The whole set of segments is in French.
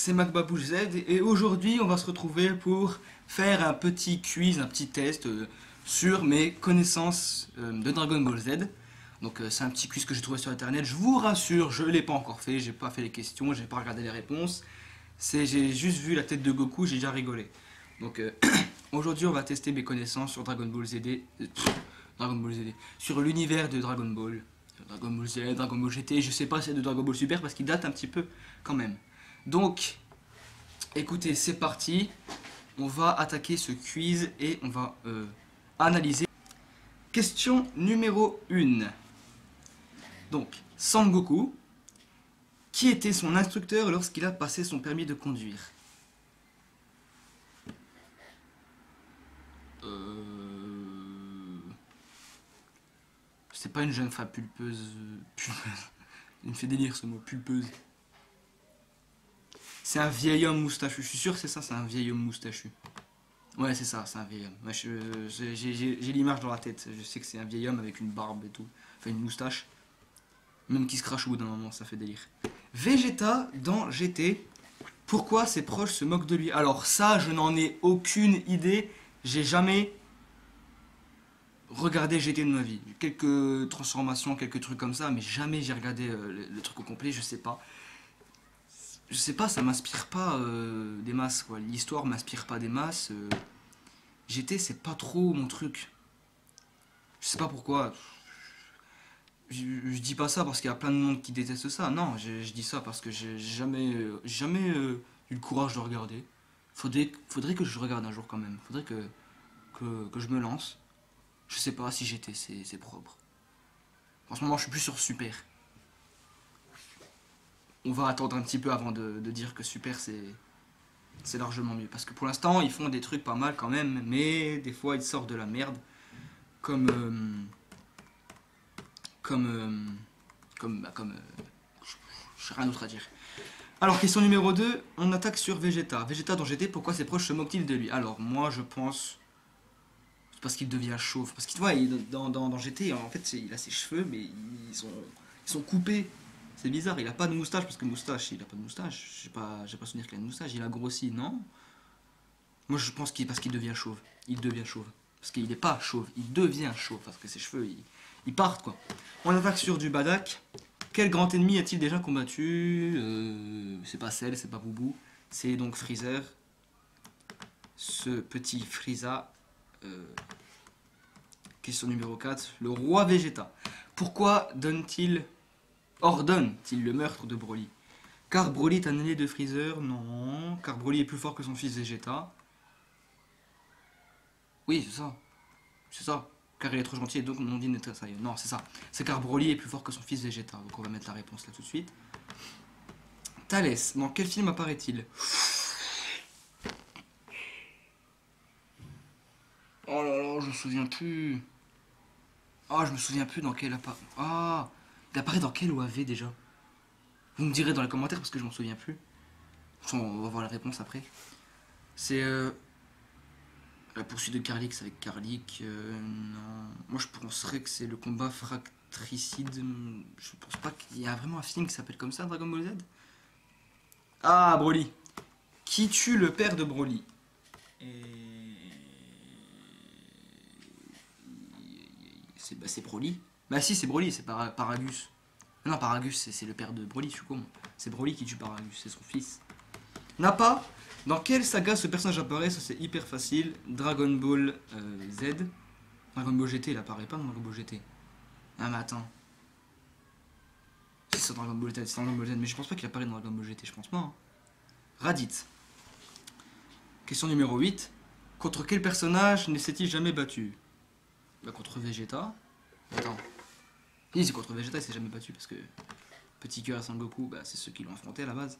c'est MacBabouche Z et aujourd'hui on va se retrouver pour faire un petit quiz, un petit test sur mes connaissances de Dragon Ball Z. Donc c'est un petit quiz que j'ai trouvé sur internet, je vous rassure, je l'ai pas encore fait, j'ai pas fait les questions, j'ai pas regardé les réponses. J'ai juste vu la tête de Goku, j'ai déjà rigolé. Donc aujourd'hui on va tester mes connaissances sur Dragon Ball Z, Dragon Ball Z, sur l'univers de Dragon Ball. Dragon Ball Z, Dragon Ball GT, je sais pas si c'est de Dragon Ball Super parce qu'il date un petit peu quand même. Donc, écoutez, c'est parti. On va attaquer ce quiz et on va analyser. Question numéro 1. Donc, Sangoku, qui était son instructeur lorsqu'il a passé son permis de conduire? C'est pas une jeune femme pulpeuse. Il me fait délire ce mot, pulpeuse. C'est un vieil homme moustachu. Je suis sûr que c'est ça, c'est un vieil homme moustachu. Ouais, c'est ça, c'est un vieil homme. Ouais, j'ai l'image dans la tête. Je sais que c'est un vieil homme avec une barbe et tout. Enfin, une moustache. Même qui se crache au bout d'un moment, ça fait délire. Vegeta dans GT. Pourquoi ses proches se moquent de lui? Alors ça, je n'en ai aucune idée. J'ai jamais regardé GT de ma vie. Quelques transformations, quelques trucs comme ça, mais jamais j'ai regardé le truc au complet, je sais pas. Je sais pas, ça m'inspire pas des masses, quoi. L'histoire m'inspire pas des masses. GT, c'est pas trop mon truc. Je sais pas pourquoi. Je dis pas ça parce qu'il y a plein de monde qui déteste ça. Non, je dis ça parce que j'ai jamais eu le courage de regarder. Faudrait que je regarde un jour quand même. Faudrait que je me lance. Je sais pas si GT c'est propre. En ce moment, je suis plus sur Super. On va attendre un petit peu avant de dire que Super c'est largement mieux. Parce que pour l'instant, ils font des trucs pas mal quand même, mais des fois, ils sortent de la merde. Comme. J'ai rien d'autre à dire. Alors, question numéro 2, on attaque sur Vegeta. Vegeta dans GT, pourquoi ses proches se moquent-ils de lui? Alors, moi, je pense. C'est parce qu'il devient chauve. Parce qu'il, ouais, dans GT, en fait, il a ses cheveux, mais ils sont coupés. C'est bizarre, il a pas de moustache, parce que moustache, il a pas de moustache. J'ai pas souvenir qu'il a une moustache, il a grossi, non? Moi je pense parce qu'il devient chauve. Il devient chauve. Parce qu'il n'est pas chauve, il devient chauve, parce que ses cheveux, ils partent quoi. On attaque sur du Badak. Quel grand ennemi a-t-il déjà combattu? C'est pas Cell, c'est pas Boubou. C'est donc Freezer. Ce petit Frieza. Question numéro 4. Le roi Vegeta. Pourquoi ordonne-t-il le meurtre de Broly? Car Broly est un allié de Freezer? Non. Car Broly est plus fort que son fils Vegeta? Oui, c'est ça. C'est ça. Car il est trop gentil et donc mon dit n'est pas sérieux. Non, c'est ça. C'est car Broly est plus fort que son fils Vegeta. Donc on va mettre la réponse là tout de suite. Thalès, dans quel film apparaît-il? Oh là là, je me souviens plus. Ah, je me souviens plus dans quel apparaît. Ah, il apparaît dans quel OAV déjà? Vous me direz dans les commentaires parce que je m'en souviens plus. On va voir la réponse après. C'est la poursuite de Carlix avec Carlick. Non. Moi je penserais que c'est le combat fratricide. Je pense pas qu'il y a vraiment un film qui s'appelle comme ça, Dragon Ball Z. Ah, Broly. Qui tue le père de Broly? C'est Broly. Bah si, c'est Broly, c'est Paragus. Non, Paragus, c'est le père de Broly, je suis con. C'est Broly qui tue Paragus, c'est son fils. Nappa, dans quelle saga ce personnage apparaît? Ça c'est hyper facile. Dragon Ball Z. Dragon Ball GT, il apparaît pas dans Dragon Ball GT. Ah mais attends. C'est Dragon Ball Z, c'est Dragon Ball Z, mais je pense pas qu'il apparaît dans Dragon Ball GT, je pense pas. Hein. Raditz. Question numéro 8. Contre quel personnage ne s'est-il jamais battu? Bah contre Vegeta. Attends. Oui, c'est contre Vegeta, il s'est jamais battu parce que Petit Cœur et Sangoku, bah, c'est ceux qui l'ont affronté à la base.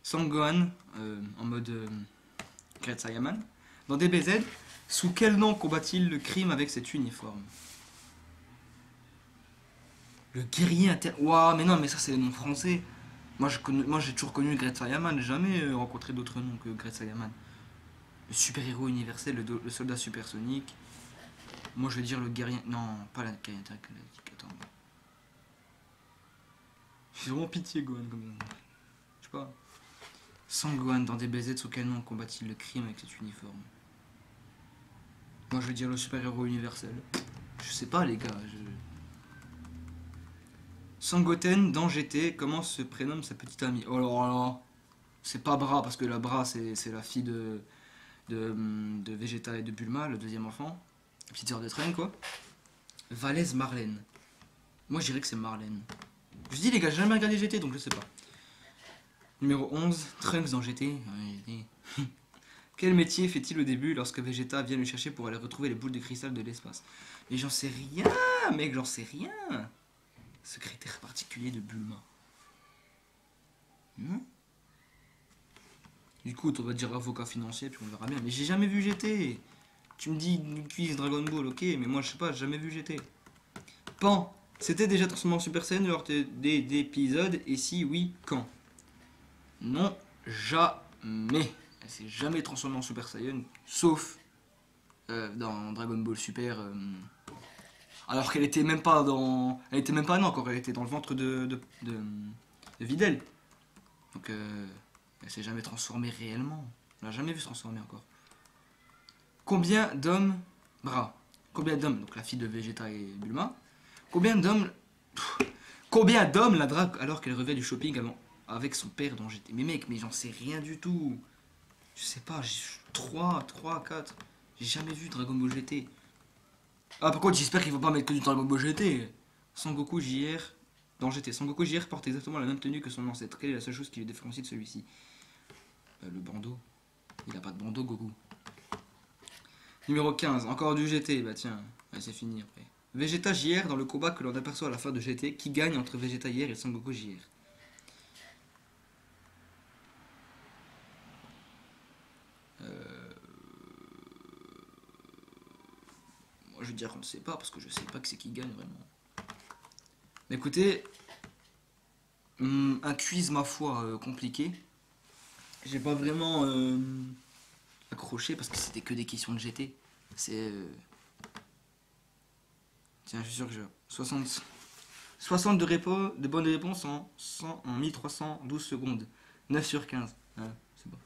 Sangohan, en mode Great Saiyaman. Dans DBZ, sous quel nom combat-il le crime avec cet uniforme? Le guerrier inter... Waouh, mais non, mais ça c'est le nom français. Moi j'ai toujours connu le Great Saiyaman, j'ai jamais rencontré d'autres noms que Great Saiyaman. Le super-héros universel, le soldat supersonique. Moi je vais dire le guerrier... Non, pas la guerrier intergalactique, attends. J'ai vraiment pitié Gohan comme ça. Je sais pas. Sangohan dans DBZ, sous quel nom combat-il le crime avec cet uniforme? Moi je veux dire le super-héros universel. Je sais pas les gars. Sangoten dans GT, comment se prénomme sa petite amie? Oh là là. C'est pas Bra, parce que la Bra c'est la fille de Vegeta et de Bulma, le deuxième enfant. La petite sœur de Trunks quoi. Valès Marlène. Moi je dirais que c'est Marlène. Je dis les gars, j'ai jamais regardé GT donc je sais pas. Numéro 11, Trunks dans GT. Quel métier fait-il au début lorsque Vegeta vient le chercher pour aller retrouver les boules de cristal de l'espace? Mais j'en sais rien, mec, j'en sais rien. Secrétaire particulier de Bulma. Du coup, on va dire avocat financier, puis on verra bien. Mais j'ai jamais vu GT. Tu me dis quiz Dragon Ball, ok, mais moi je sais pas, j'ai jamais vu GT. Pan, c'était déjà transformé en Super Saiyan lors des épisodes, et si oui, quand? Non, jamais. Elle s'est jamais transformée en Super Saiyan, sauf dans Dragon Ball Super. Alors qu'elle était même pas dans. Elle était même pas non encore, elle était dans le ventre de Videl. Donc elle s'est jamais transformée réellement. On l'a jamais vu se transformer encore. Combien d'hommes. Bra. Combien d'hommes, donc la fille de Vegeta et Bulma. Combien d'hommes. Combien d'hommes la drague alors qu'elle revient du shopping avec son père dont j'étais. Mais mec, mais j'en sais rien du tout. Je sais pas, 3, 4. J'ai jamais vu Dragon Ball GT. Ah, par contre, j'espère qu'il faut pas mettre que du Dragon Ball GT. Sangoku JR dans GT. Sangoku JR porte exactement la même tenue que son ancêtre. Quelle est la seule chose qui le différencie de celui-ci? Le bandeau. Il a pas de bandeau, Goku. Numéro 15, encore du GT. Bah tiens, ouais, c'est fini après. Vegeta JR dans le combat que l'on aperçoit à la fin de GT. Qui gagne entre Vegeta JR et Sangoku JR? Moi je veux dire qu'on ne sait pas parce que je sais pas que c'est qui gagne vraiment. Mais écoutez, un quiz ma foi compliqué. J'ai pas vraiment accroché parce que c'était que des questions de GT. C'est. Tiens, je suis sûr que j'ai 60 de bonnes réponses en 1312 secondes. 9 sur 15. Ouais, c'est bon.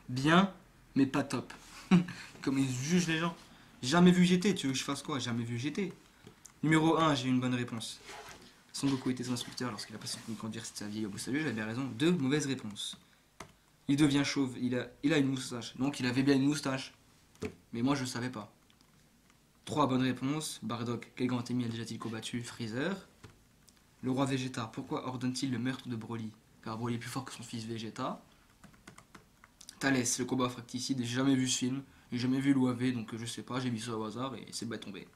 Bien, mais pas top. Comme ils jugent les gens. Jamais vu GT, tu veux que je fasse quoi? Jamais vu GT. Numéro 1, j'ai une bonne réponse. Son Goku était son instructeur lorsqu'il a passé son permis de conduire sa vieille au salut, j'avais bien raison. 2, mauvaise réponse. Il devient chauve, il a une moustache. Donc il avait bien une moustache. Mais moi je ne savais pas. 3 bonnes réponses. Bardock, quel grand ennemi a déjà-t-il combattu? Freezer. Le roi Vegeta, pourquoi ordonne-t-il le meurtre de Broly? Car Broly est plus fort que son fils Vegeta. Thalès, le combat fracticide, j'ai jamais vu ce film. J'ai jamais vu l'OAV, donc je sais pas, j'ai mis ça au hasard et c'est pas tombé.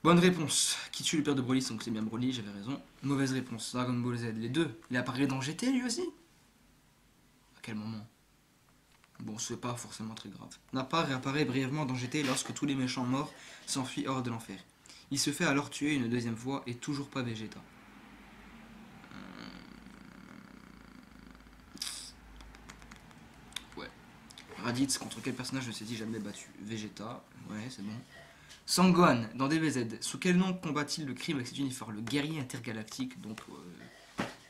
Bonne réponse. Qui tue le père de Broly? Donc c'est bien Broly, j'avais raison. Mauvaise réponse. Dragon Ball Z, les deux. Il apparaît dans GT lui aussi? À quel moment? Bon, c'est pas forcément très grave. Nappa réapparaît brièvement dans GT lorsque tous les méchants morts s'enfuient hors de l'enfer. Il se fait alors tuer une deuxième fois et toujours pas Vegeta. Ouais. Raditz, contre quel personnage ne s'est-il jamais battu? Vegeta, ouais, c'est bon. Sangohan, dans DBZ, sous quel nom combat-il le crime avec cet uniforme? Le guerrier intergalactique, donc...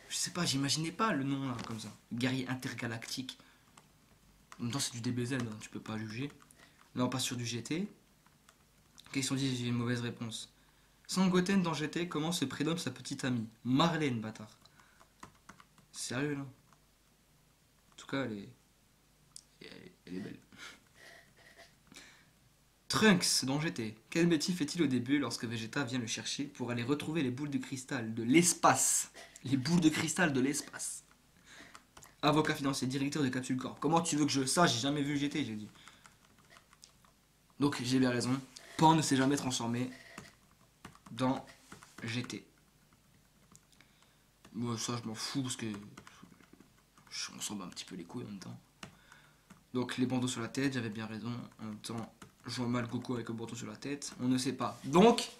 je sais pas, j'imaginais pas le nom là, comme ça. Guerrier intergalactique. En même temps, c'est du DBZ, hein, tu peux pas juger. Là, on passe sur du GT. Question 10, j'ai une mauvaise réponse. Sangoten dans GT, comment se prénomme sa petite amie? Marlène, bâtard. Sérieux, là? En tout cas, elle est belle. Trunks dans GT. Quel métier fait-il au début lorsque Vegeta vient le chercher pour aller retrouver les boules de cristal de l'espace? Les boules de cristal de l'espace. Avocat financier, directeur de Capsule Corp. Comment tu veux que je sache? J'ai jamais vu GT, j'ai dit. Donc j'ai bien raison. Pan ne s'est jamais transformé dans GT. Moi ça je m'en fous parce que on s'en bat un petit peu les couilles en même temps. Donc les bandeaux sur la tête, j'avais bien raison. En même temps, je vois mal Goku avec un bandeau sur la tête. On ne sait pas. Donc,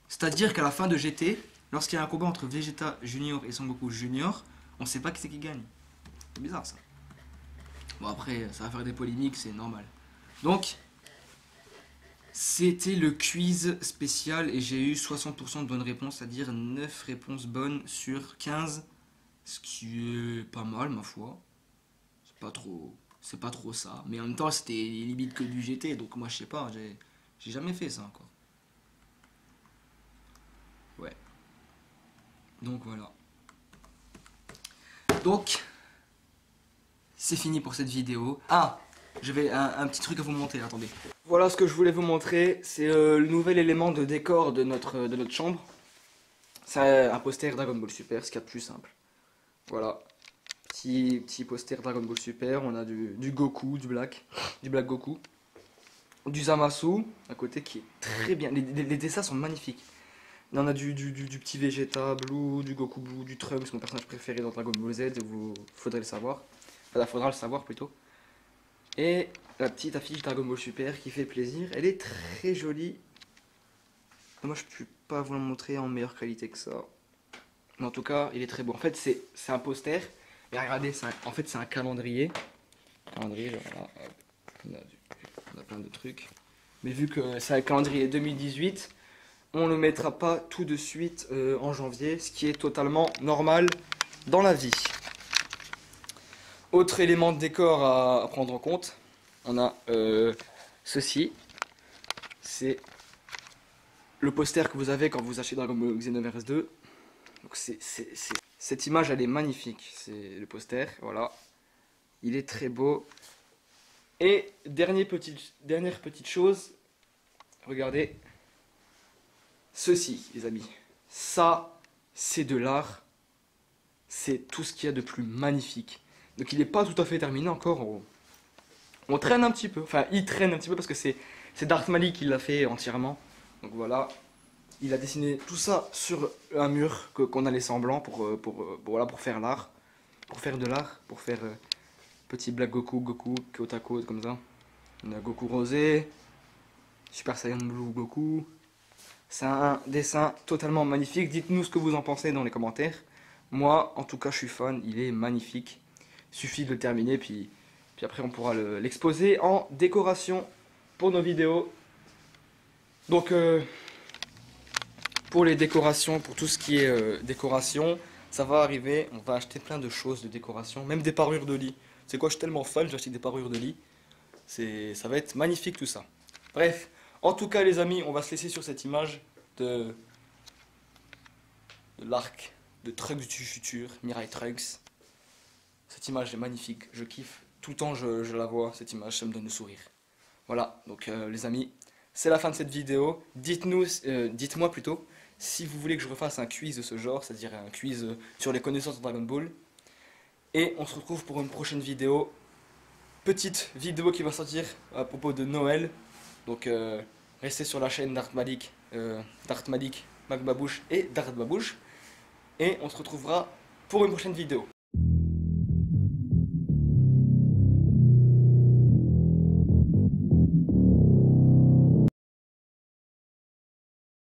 c'est-à-dire qu'à la fin de GT, lorsqu'il y a un combat entre Vegeta Junior et Son Goku Junior, on ne sait pas qui c'est qui gagne. C'est bizarre ça. Bon après, ça va faire des polémiques, c'est normal. Donc, c'était le quiz spécial et j'ai eu 60% de bonnes réponses, c'est-à-dire 9 réponses bonnes sur 15 ce qui est pas mal ma foi. C'est pas trop ça, mais en même temps c'était limite que du GT, donc moi je sais pas, j'ai jamais fait ça quoi. Ouais. Donc voilà. Donc c'est fini pour cette vidéo. Ah, je vais un petit truc à vous montrer, attendez. Voilà ce que je voulais vous montrer, c'est le nouvel élément de décor de notre chambre. C'est un poster Dragon Ball Super, ce qu'il y a de plus simple. Voilà. Petit poster Dragon Ball Super, on a du Goku, du Black Goku, du Zamasu à côté qui est très bien, les dessins sont magnifiques. Là, on a du petit Vegeta Blue, du Goku Blue, du Trunks, mon personnage préféré dans Dragon Ball Z, faudrait le savoir, enfin faudra le savoir plutôt. Et la petite affiche Dragon Ball Super qui fait plaisir, elle est très jolie. Moi je peux pas vous la montrer en meilleure qualité que ça, mais en tout cas il est très beau. En fait c'est un poster. Et regardez, en fait c'est un calendrier. Calendrier, voilà, on a plein de trucs. Mais vu que c'est un calendrier 2018, on ne le mettra pas tout de suite en janvier, ce qui est totalement normal dans la vie. Autre élément de décor à prendre en compte, on a ceci. C'est le poster que vous avez quand vous achetez Dragon Ball Xenoverse 2. Donc cette image elle est magnifique, c'est le poster, voilà, il est très beau. Et dernière petite chose, regardez, ceci les amis, ça c'est de l'art, c'est tout ce qu'il y a de plus magnifique. Donc il n'est pas tout à fait terminé encore, on traîne un petit peu, enfin il traîne un petit peu parce que c'est Dark Malik qui l'a fait entièrement, donc voilà. Il a dessiné tout ça sur un mur qu'on a laissé en blanc voilà, pour faire l'art. Pour faire de l'art, pour faire petit Black Goku, côte à côte comme ça. On a Goku rosé, Super Saiyan Blue Goku. C'est un dessin totalement magnifique. Dites-nous ce que vous en pensez dans les commentaires. Moi, en tout cas, je suis fan. Il est magnifique. Il suffit de le terminer, puis après on pourra l'exposer en décoration pour nos vidéos. Donc... pour les décorations, pour tout ce qui est décoration, ça va arriver, on va acheter plein de choses de décoration, même des parures de lit. C'est quoi, je suis tellement fan, j'ai acheté des parures de lit. Ça va être magnifique tout ça. Bref, en tout cas les amis, on va se laisser sur cette image de l'arc de Trunks du futur, Mirai Trunks. Cette image est magnifique, je kiffe. Tout le temps je la vois, cette image, ça me donne le sourire. Voilà, donc les amis, c'est la fin de cette vidéo. Dites-moi plutôt si vous voulez que je refasse un quiz de ce genre, c'est-à-dire un quiz sur les connaissances de Dragon Ball. Et on se retrouve pour une prochaine vidéo. Petite vidéo qui va sortir à propos de Noël. Donc restez sur la chaîne Darth Malik, Mac Babouche et Darth Babouche. Et on se retrouvera pour une prochaine vidéo.